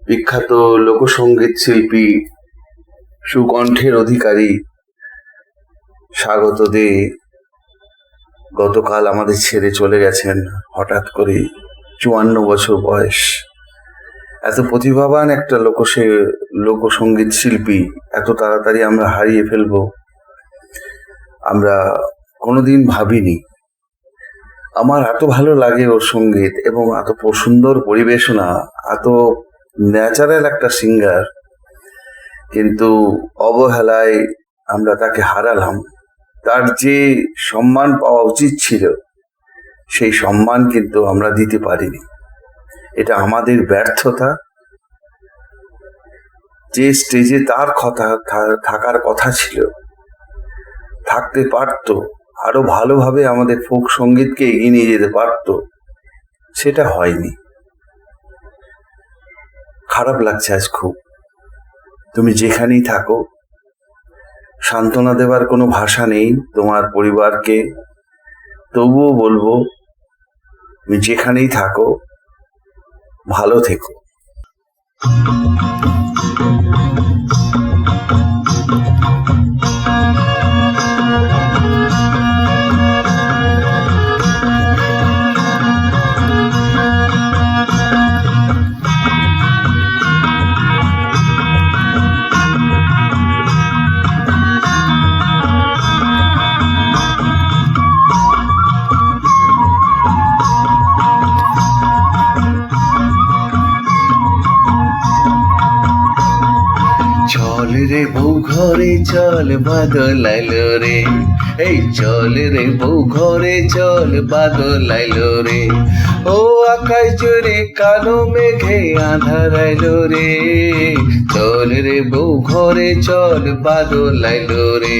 বিখ্যাত লোকসঙ্গীত শিল্পী, সুকণ্ঠের অধিকারী স্বাগত দে গতকাল আমাদের ছেড়ে চলে গেছেন হঠাৎ করে। 54 বছর বয়স। এত প্রতিভাবান একটা লোকসঙ্গীত শিল্পী এত তাড়াতাড়ি আমরা হারিয়ে ফেলবো আমরা কোনোদিন ভাবিনি। আমার এত ভালো লাগে ওর সঙ্গীত এবং এত সুন্দর পরিবেশনা, এত ন্যাচারাল একটা সিঙ্গার, কিন্তু অবহেলায় আমরা তাকে হারালাম। তার যে সম্মান পাওয়া উচিত ছিল সেই সম্মান কিন্তু আমরা দিতে পারিনি। এটা আমাদের ব্যর্থতা। যে স্টেজে তার থাকার কথা ছিল, থাকতে পারতো, আরো ভালোভাবে আমাদের ফোক সঙ্গীতকে এগিয়ে নিয়ে যেতে পারতো, সেটা হয়নি। খারাপ লাগছে আজ খুব। তুমি যেখানেই থাকো, সান্ত্বনা দেওয়ার কোনো ভাষা নেই তোমার পরিবারকে, তবুও বলবো তুমি যেখানেই থাকো ভালো থেকো। চল রে বউ ঘরে চল, বাদল আইলো রে। এই চল রে বউ ঘরে চল, বাদল আইলো রে। ও আকাশ জুড়ে কালো মেঘে আঁধার আইলো রে। চল রে বউ ঘরে চল, বাদল আইলো রে।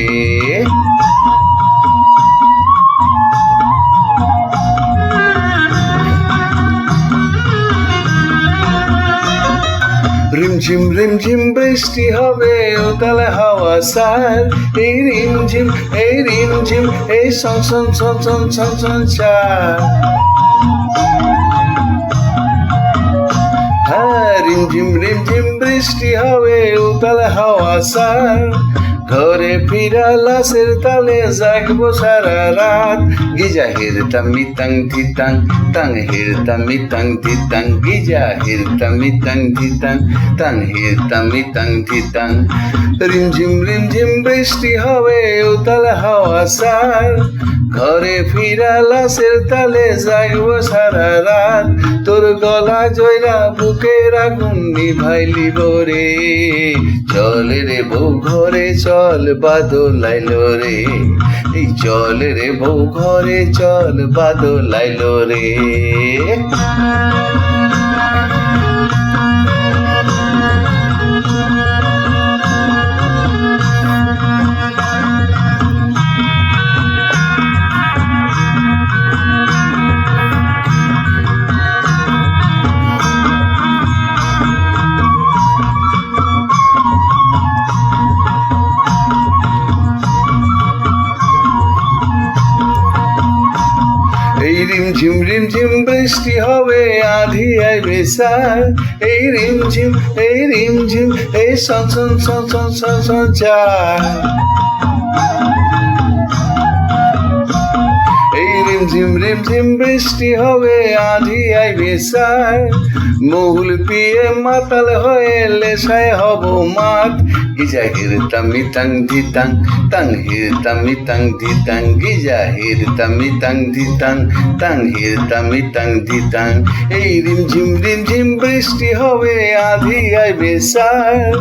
রিমঝিম বৃষ্টি হবে, উতালে হাওয়া সার। এই রিমঝিম এই সন সন সন সন সন সন চার। হ্যাঁ, রিমঝিম বৃষ্টি হবে, উতালে হাওয়া সার। ঘরে ফিরা লাশের তালে জাগবো সারা রাত। গিজা হিরতামি তাং থিতাং, তাং হিরতামি তাং থিতাং। গিজা হিরতামি তাং থিতাং, তাং হিরতামি তাং থিতাং। রিমঝিম বৃষ্টি হবে, উতালে হাওয়া সার। ঘরে ফিরা লাশের তালে জাগবো সারা রাত। তোর গলা জয়রা বুকের আগুন নিভাইলি রে। চল রে বউ ঘরে চল, বাদল আইলো রে। এই চল রে বউ ঘরে চল, বাদল আইলো রে। এই রিমঝিম বৃষ্টি হবে, আঁধি আইবে সার। এই রিমঝিম এই সন সন সন সন সন সন চার। এই রিমঝিম বৃষ্টি হবে, আঁধি আইবে সার। মহুল পিয়ে মাতাল হয়ে লেসায় হব মাত। গিজা হিরতামি তাং ধিতাং, তাং হিরতামি তাং ধিতাং। গিজা হিরতামি তাং ধিতাং, তাং হিরতামি তাং ধিতাং। এই রিমঝিম বৃষ্টি হবে, আঁধি আইবে সার।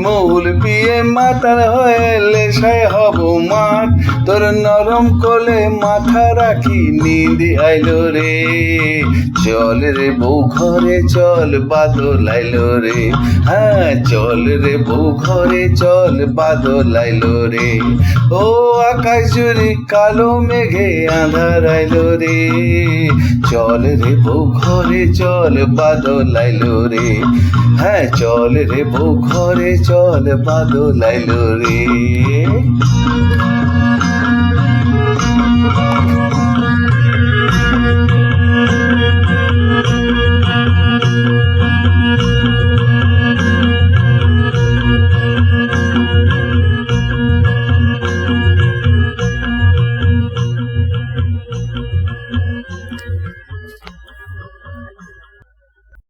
মহুল পিয়ে মাতাল হয়ে লেসায় হব মাত। তোর নরম কোলে মাথা রাখি নিদ আইলো রে। চল রে বউ ঘরে চল, বাদল আইলো রে। হ্যাঁ, চল রে বউ ঘরে চল, বাদল আইলো রে। ও আকাশ জুড়ে কালো মেঘে আঁধার আইলো রে। চল রে বউ ঘরে চল, বাদল আইলো রে। হ্যাঁ, চল রে বউ ঘরে চল, বাদল আইলো রে।